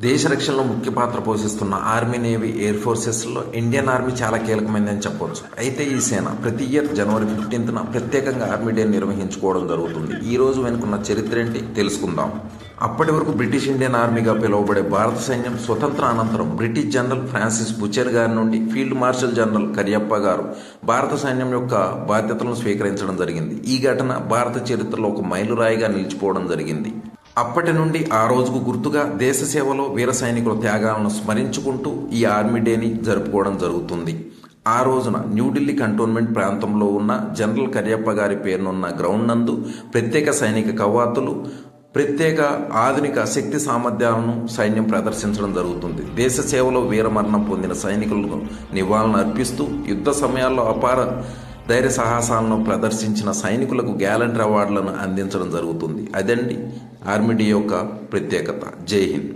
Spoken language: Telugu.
దేశ రక్షణలో ముఖ్య పాత్ర పోషిస్తున్న ఆర్మీ, నేవీ, ఎయిర్ ఫోర్సెస్లో ఇండియన్ ఆర్మీ చాలా కీలకమైందని చెప్పవచ్చు. అయితే ఈ సేన ప్రతి ఇయర్ జనవరి 15న ప్రత్యేకంగా ఆర్మీ డే నిర్వహించుకోవడం జరుగుతుంది. ఈ రోజు వెనుకున్న చరిత్ర ఏంటి తెలుసుకుందాం. అప్పటి వరకు బ్రిటిష్ ఇండియన్ ఆర్మీగా పిలువబడే భారత సైన్యం స్వతంత్ర అనంతరం బ్రిటిష్ జనరల్ ఫ్రాన్సిస్ బుచెర్ గారి నుండి ఫీల్డ్ మార్షల్ జనరల్ కరియప్ప గారు భారత సైన్యం యొక్క బాధ్యతలను స్వీకరించడం జరిగింది. ఈ ఘటన భారత చరిత్రలో ఒక మైలురాయిగా నిలిచిపోవడం జరిగింది. అప్పటి నుండి ఆ రోజుకు గుర్తుగా దేశ సేవలో వీర సైనికుల త్యాగాలను స్మరించుకుంటూ ఈ ఆర్మీ డేని జరుపుకోవడం జరుగుతుంది. ఆ రోజున న్యూఢిల్లీ కంటోన్మెంట్ ప్రాంతంలో ఉన్న జనరల్ కరియప్ప గారి పేరునున్న గ్రౌండ్ నందు ప్రత్యేక సైనిక కవాతులు, ప్రత్యేక ఆధునిక శక్తి సామర్థ్యాలను సైన్యం ప్రదర్శించడం జరుగుతుంది. దేశ సేవలో వీరమరణం పొందిన సైనికులకు నివాళులు అర్పిస్తూ యుద్ధ సమయాల్లో అపార ధైర్య సాహసాలను ప్రదర్శించిన సైనికులకు గ్యాలంటరీ అవార్డులను అందించడం జరుగుతుంది. అదండి ఆర్మీ డే యొక్క ప్రత్యేకత. జై హింద్.